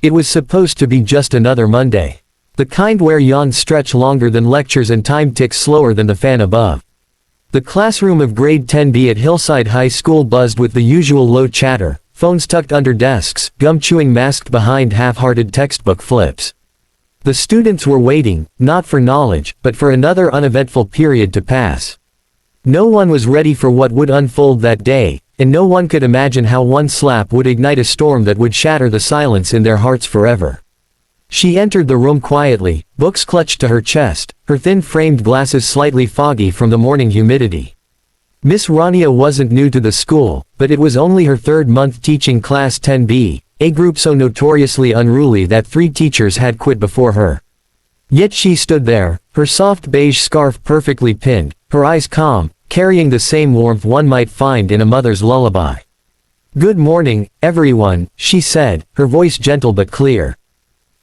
It was supposed to be just another Monday. The kind where yawns stretch longer than lectures and time ticks slower than the fan above. The classroom of grade 10B at Hillside High School buzzed with the usual low chatter, phones tucked under desks, gum chewing masked behind half-hearted textbook flips. The students were waiting, not for knowledge, but for another uneventful period to pass. No one was ready for what would unfold that day, and no one could imagine how one slap would ignite a storm that would shatter the silence in their hearts forever. She entered the room quietly, books clutched to her chest, her thin framed glasses slightly foggy from the morning humidity. Miss Rania wasn't new to the school, but it was only her third month teaching Class 10B, a group so notoriously unruly that 3 teachers had quit before her. Yet she stood there, her soft beige scarf perfectly pinned, her eyes calm, carrying the same warmth one might find in a mother's lullaby. "Good morning, everyone," she said, her voice gentle but clear.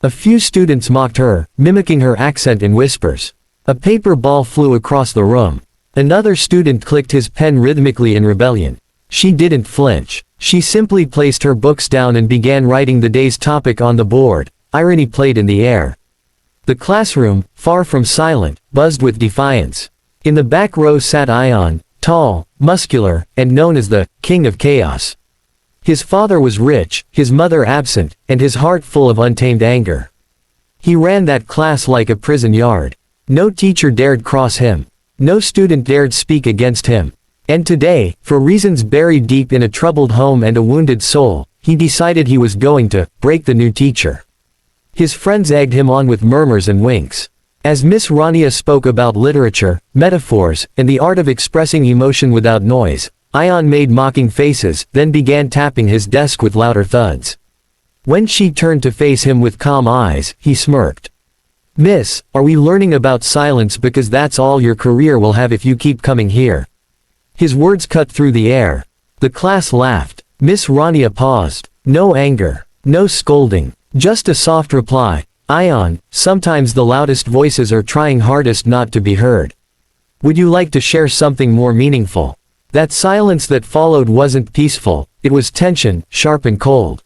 A few students mocked her, mimicking her accent in whispers. A paper ball flew across the room. Another student clicked his pen rhythmically in rebellion. She didn't flinch. She simply placed her books down and began writing the day's topic on the board. Irony played in the air. The classroom, far from silent, buzzed with defiance. In the back row sat Ion, tall, muscular, and known as the King of Chaos. His father was rich, his mother absent, and his heart full of untamed anger. He ran that class like a prison yard. No teacher dared cross him. No student dared speak against him. And today, for reasons buried deep in a troubled home and a wounded soul, he decided he was going to break the new teacher. His friends egged him on with murmurs and winks. As Miss Rania spoke about literature, metaphors, and the art of expressing emotion without noise, Ion made mocking faces, then began tapping his desk with louder thuds. When she turned to face him with calm eyes, he smirked. "Miss, are we learning about silence because that's all your career will have if you keep coming here?" His words cut through the air. The class laughed. Miss Rania paused. No anger. No scolding. Just a soft reply. "Ion, sometimes the loudest voices are trying hardest not to be heard. Would you like to share something more meaningful?" That silence that followed wasn't peaceful, it was tension, sharp and cold.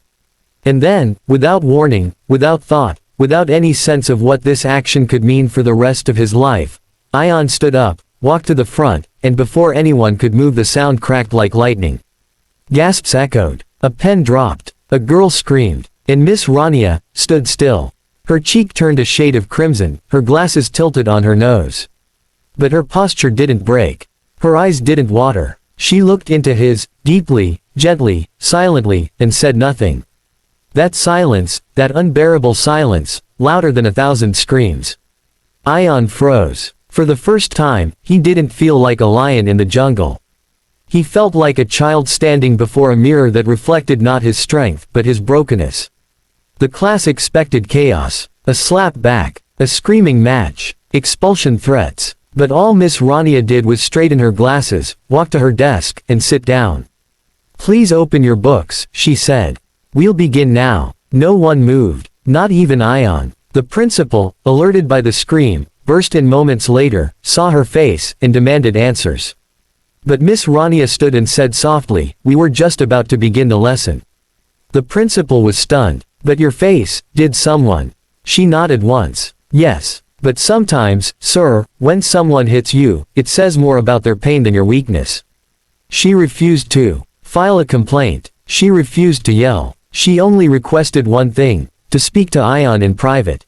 And then, without warning, without thought, without any sense of what this action could mean for the rest of his life, Ion stood up, walked to the front, and before anyone could move the sound cracked like lightning. Gasps echoed. A pen dropped. A girl screamed. And Miss Rania stood still. Her cheek turned a shade of crimson, her glasses tilted on her nose. But her posture didn't break. Her eyes didn't water. She looked into his, deeply, gently, silently, and said nothing. That silence, that unbearable silence, louder than 1,000 screams. Ion froze. For the first time, he didn't feel like a lion in the jungle. He felt like a child standing before a mirror that reflected not his strength, but his brokenness. The class expected chaos. A slap back. A screaming match. Expulsion threats. But all Miss Rania did was straighten her glasses, walk to her desk, and sit down. "Please open your books," she said. "We'll begin now." No one moved. Not even Ion. The principal, alerted by the scream, burst in moments later, saw her face, and demanded answers. But Miss Rania stood and said softly, "We were just about to begin the lesson." The principal was stunned. "But your face, did someone?" She nodded once. "Yes. But sometimes, sir, when someone hits you, it says more about their pain than your weakness." She refused to file a complaint. She refused to yell. She only requested one thing, to speak to Ion in private.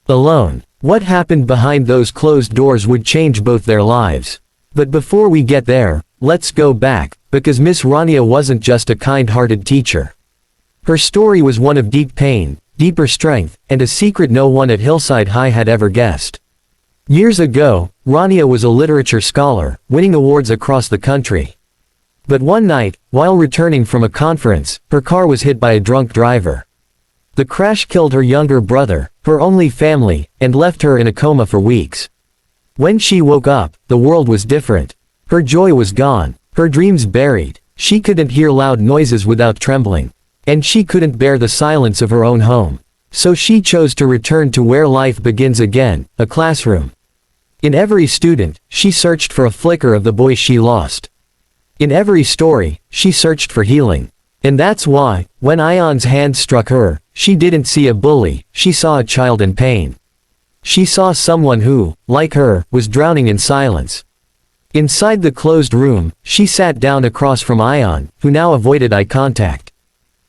Alone. What happened behind those closed doors would change both their lives. But before we get there, let's go back, because Miss Rania wasn't just a kind-hearted teacher. Her story was one of deep pain, deeper strength, and a secret no one at Hillside High had ever guessed. Years ago, Rania was a literature scholar, winning awards across the country. But one night, while returning from a conference, her car was hit by a drunk driver. The crash killed her younger brother, her only family, and left her in a coma for weeks. When she woke up, the world was different. Her joy was gone, her dreams buried. She couldn't hear loud noises without trembling. And she couldn't bear the silence of her own home. So she chose to return to where life begins again, a classroom. In every student, she searched for a flicker of the boy she lost. In every story, she searched for healing. And that's why, when Ion's hand struck her, she didn't see a bully, she saw a child in pain. She saw someone who, like her, was drowning in silence. Inside the closed room, she sat down across from Ion, who now avoided eye contact.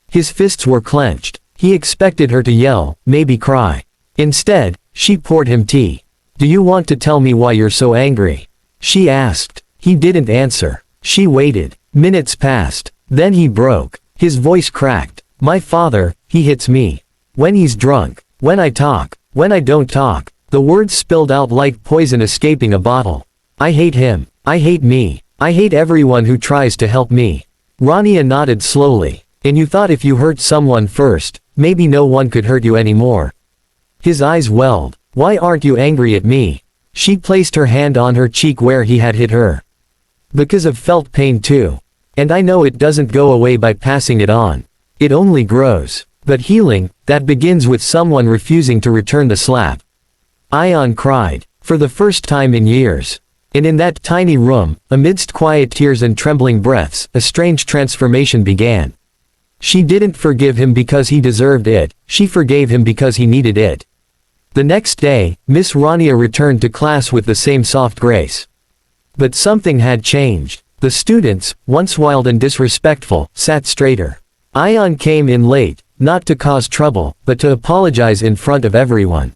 His fists were clenched. He expected her to yell, maybe cry. Instead, she poured him tea. "Do you want to tell me why you're so angry?" she asked. He didn't answer. She waited. Minutes passed. Then he broke. His voice cracked. "My father, he hits me. When he's drunk. When I talk. When I don't talk." The words spilled out like poison escaping a bottle. "I hate him. I hate me. I hate everyone who tries to help me." Rania nodded slowly. "And you thought if you hurt someone first, maybe no one could hurt you anymore." His eyes welled. "Why aren't you angry at me?" She placed her hand on her cheek where he had hit her. "Because I've felt pain too. And I know it doesn't go away by passing it on. It only grows. But healing, that begins with someone refusing to return the slap." Ion cried. For the first time in years. And in that tiny room, amidst quiet tears and trembling breaths, a strange transformation began. She didn't forgive him because he deserved it, she forgave him because he needed it. The next day, Miss Rania returned to class with the same soft grace. But something had changed. The students, once wild and disrespectful, sat straighter. Ion came in late, not to cause trouble, but to apologize in front of everyone.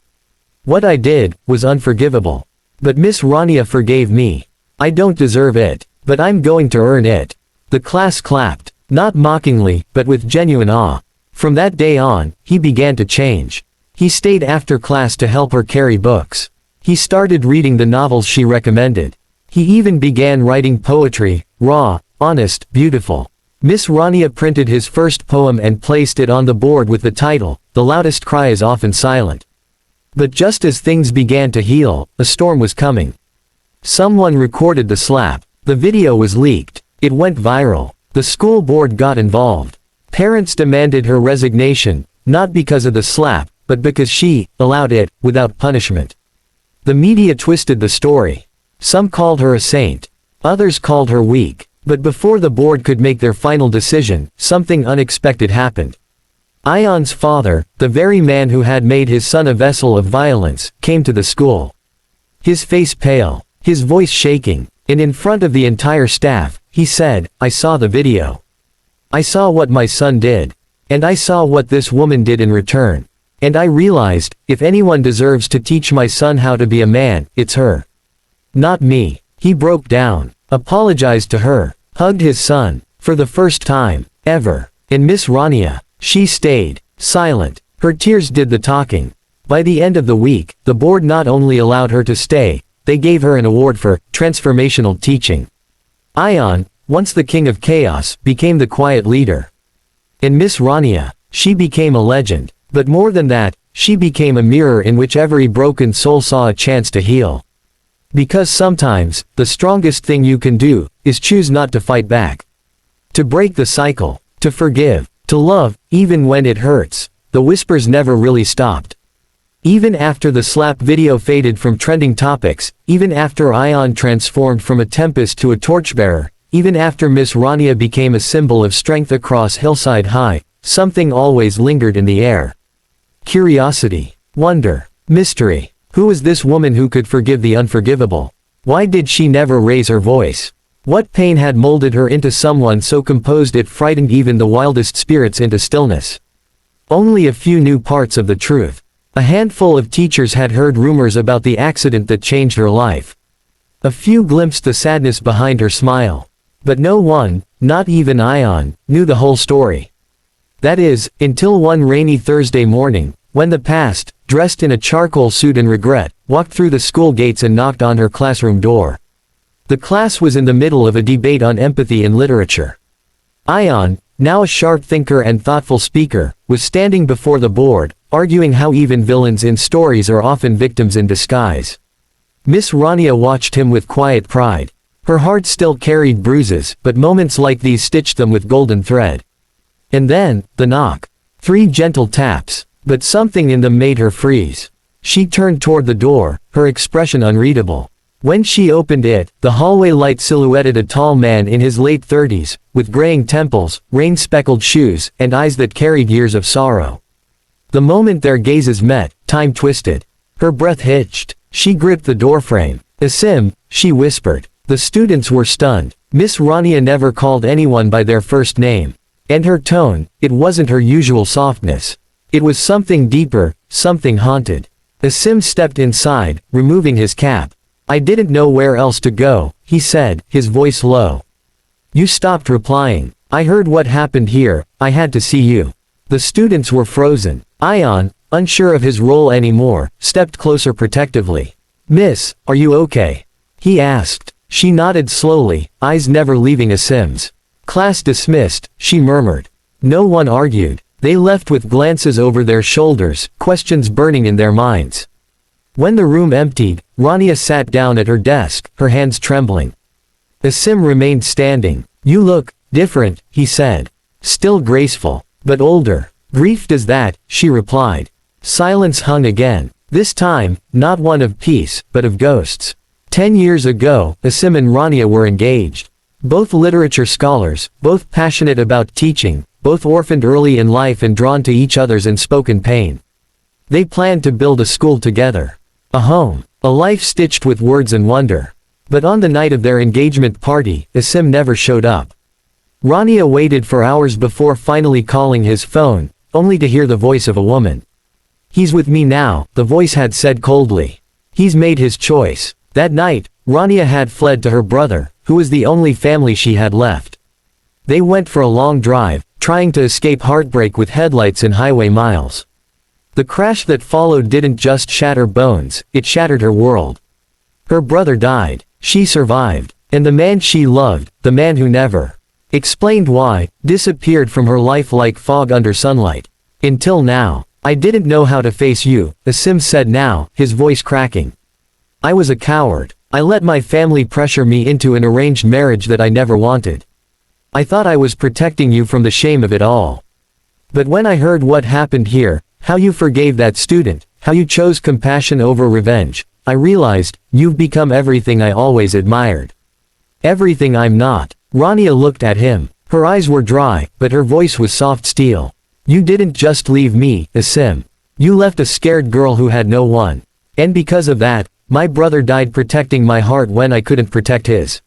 "What I did was unforgivable. But Miss Rania forgave me. I don't deserve it, but I'm going to earn it." The class clapped. Not mockingly, but with genuine awe. From that day on, he began to change. He stayed after class to help her carry books. He started reading the novels she recommended. He even began writing poetry, raw, honest, beautiful. Miss Rania printed his first poem and placed it on the board with the title, "The Loudest Cry is Often Silent." But just as things began to heal, a storm was coming. Someone recorded the slap. The video was leaked. It went viral. The school board got involved. Parents demanded her resignation, not because of the slap, but because she allowed it, without punishment. The media twisted the story. Some called her a saint. Others called her weak. But before the board could make their final decision, something unexpected happened. Ion's father, the very man who had made his son a vessel of violence, came to the school. His face pale, his voice shaking, and in front of the entire staff, he said, "I saw the video. I saw what my son did. And I saw what this woman did in return. And I realized, if anyone deserves to teach my son how to be a man, it's her. Not me." He broke down, apologized to her, hugged his son, for the first time, ever. And Miss Rania, she stayed silent. Her tears did the talking. By the end of the week, the board not only allowed her to stay, they gave her an award for transformational teaching. Ion, once the king of chaos, became the quiet leader. And Miss Rania, she became a legend. But more than that, she became a mirror in which every broken soul saw a chance to heal. Because sometimes, the strongest thing you can do, is choose not to fight back. To break the cycle, to forgive, to love, even when it hurts. The whispers never really stopped. Even after the slap video faded from trending topics, even after Ion transformed from a tempest to a torchbearer, even after Miss Rania became a symbol of strength across Hillside High, something always lingered in the air. Curiosity, wonder, mystery. Who was this woman who could forgive the unforgivable? Why did she never raise her voice? What pain had molded her into someone so composed it frightened even the wildest spirits into stillness? Only a few knew parts of the truth. A handful of teachers had heard rumors about the accident that changed her life. A few glimpsed the sadness behind her smile. But no one, not even Ion, knew the whole story. That is, until one rainy Thursday morning, when the past, dressed in a charcoal suit and regret, walked through the school gates and knocked on her classroom door. The class was in the middle of a debate on empathy in literature. Ion, now a sharp thinker and thoughtful speaker, was standing before the board, arguing how even villains in stories are often victims in disguise. Miss Rania watched him with quiet pride. Her heart still carried bruises, but moments like these stitched them with golden thread. And then, the knock. 3 gentle taps, but something in them made her freeze. She turned toward the door, her expression unreadable. When she opened it, the hallway light silhouetted a tall man in his late 30s, with graying temples, rain-speckled shoes, and eyes that carried years of sorrow. The moment their gazes met, time twisted. Her breath hitched. She gripped the doorframe. "Asim," she whispered. The students were stunned. Miss Rania never called anyone by their first name. And her tone, it wasn't her usual softness. It was something deeper, something haunted. Asim stepped inside, removing his cap. "I didn't know where else to go," he said, his voice low. "You stopped replying. I heard what happened here, I had to see you." The students were frozen. Ion, unsure of his role anymore, stepped closer protectively. "Miss, are you okay?" he asked. She nodded slowly, eyes never leaving Asim's. "Class dismissed," she murmured. No one argued. They left with glances over their shoulders, questions burning in their minds. When the room emptied, Rania sat down at her desk, her hands trembling. Asim remained standing. "You look different," he said. "Still graceful, but older." "Grief does that," she replied. Silence hung again. This time, not one of peace, but of ghosts. 10 years ago, Asim and Rania were engaged. Both literature scholars, both passionate about teaching, both orphaned early in life and drawn to each other's unspoken pain. They planned to build a school together. A home. A life stitched with words and wonder. But on the night of their engagement party, Asim never showed up. Rania waited for hours before finally calling his phone, only to hear the voice of a woman. "He's with me now," the voice had said coldly. "He's made his choice." That night, Rania had fled to her brother, who was the only family she had left. They went for a long drive, trying to escape heartbreak with headlights in highway miles. The crash that followed didn't just shatter bones, it shattered her world. Her brother died. She survived. And the man she loved, the man who never explained why, disappeared from her life like fog under sunlight. "Until now. I didn't know how to face you," Asim said now, his voice cracking. "I was a coward. I let my family pressure me into an arranged marriage that I never wanted. I thought I was protecting you from the shame of it all. But when I heard what happened here, how you forgave that student, how you chose compassion over revenge, I realized, you've become everything I always admired. Everything I'm not." Rania looked at him. Her eyes were dry, but her voice was soft steel. "You didn't just leave me, Asim. You left a scared girl who had no one. And because of that, my brother died protecting my heart when I couldn't protect his."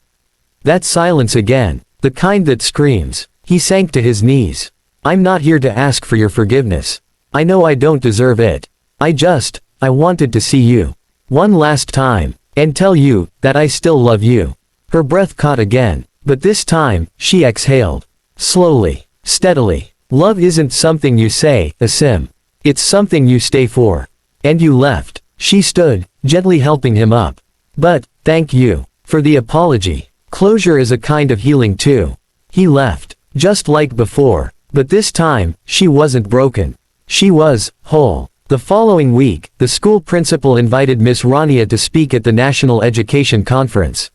That silence again. The kind that screams. He sank to his knees. "I'm not here to ask for your forgiveness. I know I don't deserve it. I wanted to see you. One last time. And tell you, that I still love you." Her breath caught again. But this time, she exhaled. Slowly. Steadily. "Love isn't something you say, Asim. It's something you stay for. And you left." She stood, gently helping him up. "But, thank you. For the apology. Closure is a kind of healing too." He left. Just like before. But this time, she wasn't broken. She was whole. The following week, the school principal invited Miss Rania to speak at the National Education Conference.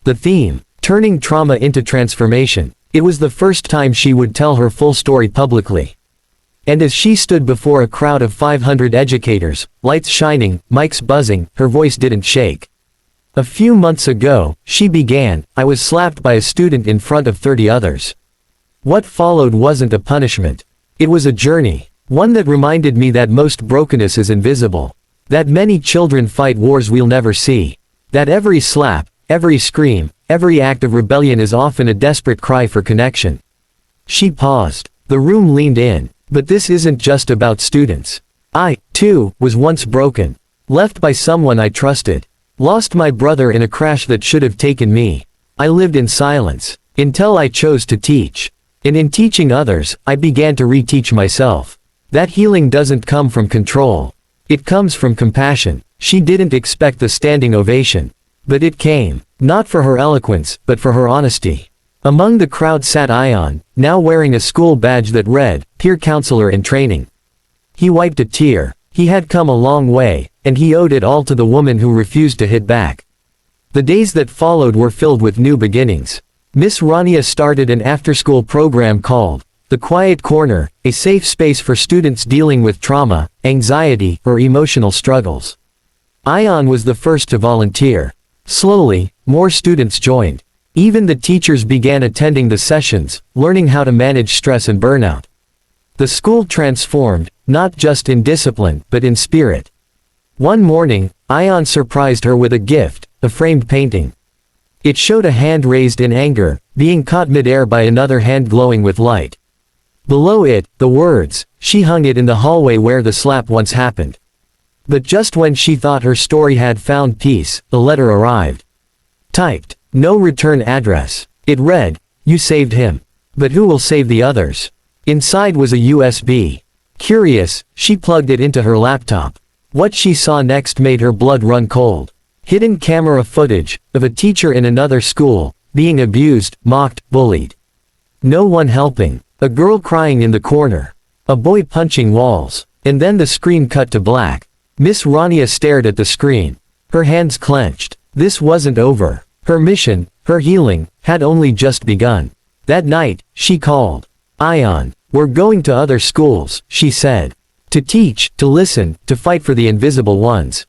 The theme, turning trauma into transformation. It was the first time she would tell her full story publicly. And as she stood before a crowd of 500 educators, lights shining, mics buzzing, her voice didn't shake. "A few months ago," she began, "I was slapped by a student in front of 30 others. What followed wasn't a punishment. It was a journey. One that reminded me that most brokenness is invisible. That many children fight wars we'll never see. That every slap, every scream, every act of rebellion is often a desperate cry for connection." She paused. The room leaned in. "But this isn't just about students. I, too, was once broken. Left by someone I trusted. Lost my brother in a crash that should have taken me. I lived in silence. Until I chose to teach. And in teaching others, I began to reteach myself. That healing doesn't come from control. It comes from compassion." She didn't expect the standing ovation. But it came. Not for her eloquence, but for her honesty. Among the crowd sat Ion, now wearing a school badge that read, "Peer Counselor in Training." He wiped a tear. He had come a long way, and he owed it all to the woman who refused to hit back. The days that followed were filled with new beginnings. Miss Rania started an after-school program called The Quiet Corner, a safe space for students dealing with trauma, anxiety, or emotional struggles. Ion was the first to volunteer. Slowly, more students joined. Even the teachers began attending the sessions, learning how to manage stress and burnout. The school transformed, not just in discipline, but in spirit. One morning, Ion surprised her with a gift, a framed painting. It showed a hand raised in anger, being caught mid-air by another hand glowing with light. Below it, the words, "She hung it in the hallway where the slap once happened." But just when she thought her story had found peace, the letter arrived. Typed, "No return address." It read, "You saved him. But who will save the others?" Inside was a USB. Curious, she plugged it into her laptop. What she saw next made her blood run cold. Hidden camera footage of a teacher in another school, being abused, mocked, bullied. No one helping. A girl crying in the corner. A boy punching walls. And then the screen cut to black. Miss Rania stared at the screen. Her hands clenched. This wasn't over. Her mission, her healing, had only just begun. That night, she called. "Ion, we're going to other schools," she said. "To teach, to listen, to fight for the invisible ones."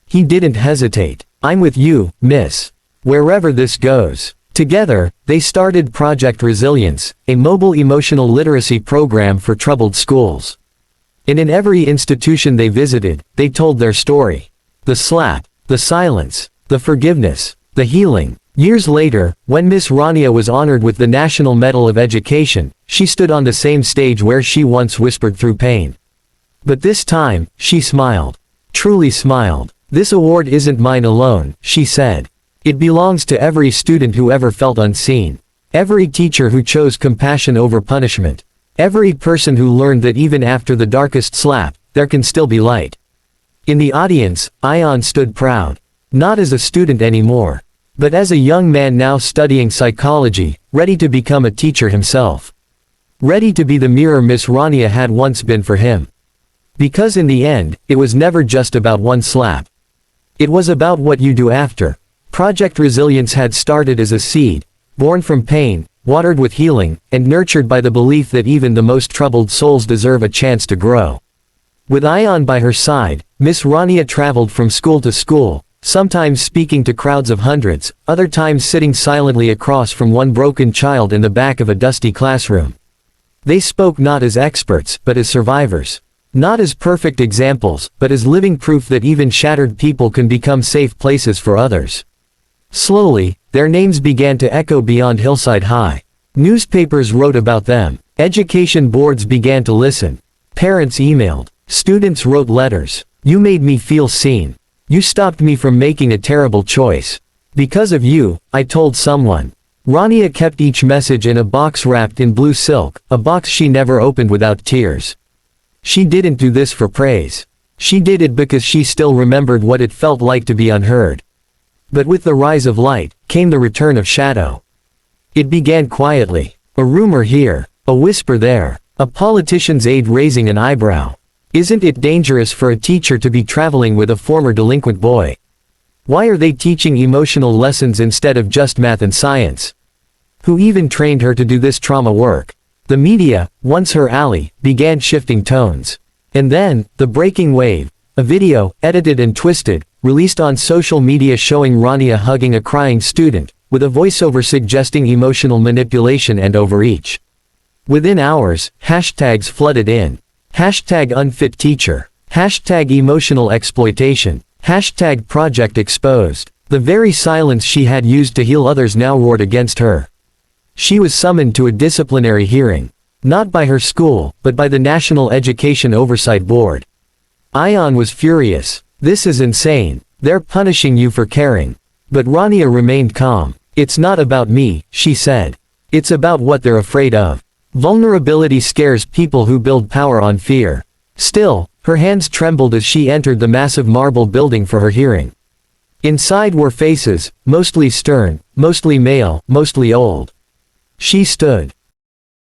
He didn't hesitate. "I'm with you, miss. Wherever this goes." Together, they started Project Resilience, a mobile emotional literacy program for troubled schools. And in every institution they visited, they told their story. The slap, the silence, the forgiveness, the healing. Years later, when Miss Rania was honored with the National Medal of Education, she stood on the same stage where she once whispered through pain. But this time, she smiled. Truly smiled. "This award isn't mine alone," she said. "It belongs to every student who ever felt unseen. Every teacher who chose compassion over punishment. Every person who learned that even after the darkest slap, there can still be light." In the audience, Ion stood proud. Not as a student anymore, but as a young man now studying psychology, ready to become a teacher himself. Ready to be the mirror Miss Rania had once been for him. Because in the end, it was never just about one slap. It was about what you do after. Project Resilience had started as a seed, born from pain, watered with healing, and nurtured by the belief that even the most troubled souls deserve a chance to grow. With Ion by her side, Miss Rania traveled from school to school, sometimes speaking to crowds of hundreds, other times sitting silently across from one broken child in the back of a dusty classroom. They spoke not as experts, but as survivors. Not as perfect examples, but as living proof that even shattered people can become safe places for others. Slowly, their names began to echo beyond Hillside High. Newspapers wrote about them. Education boards began to listen. Parents emailed. Students wrote letters. "You made me feel seen. You stopped me from making a terrible choice. Because of you, I told someone." Rania kept each message in a box wrapped in blue silk, a box she never opened without tears. She didn't do this for praise. She did it because she still remembered what it felt like to be unheard. But with the rise of light, came the return of shadow. It began quietly. A rumor here, a whisper there, a politician's aide raising an eyebrow. Isn't it dangerous for a teacher to be traveling with a former delinquent boy? Why are they teaching emotional lessons instead of just math and science? Who even trained her to do this trauma work? The media, once her ally, began shifting tones. And then, the breaking wave, a video, edited and twisted, released on social media showing Rania hugging a crying student, with a voiceover suggesting emotional manipulation and overreach. Within hours, hashtags flooded in. Hashtag unfit teacher. Hashtag emotional exploitation. Hashtag project exposed. The very silence she had used to heal others now roared against her. She was summoned to a disciplinary hearing. Not by her school, but by the National Education Oversight Board. Ion was furious. "This is insane. They're punishing you for caring." But Rania remained calm. "It's not about me," she said. "It's about what they're afraid of. Vulnerability scares people who build power on fear." Still, her hands trembled as she entered the massive marble building for her hearing. Inside were faces, mostly stern, mostly male, mostly old. She stood.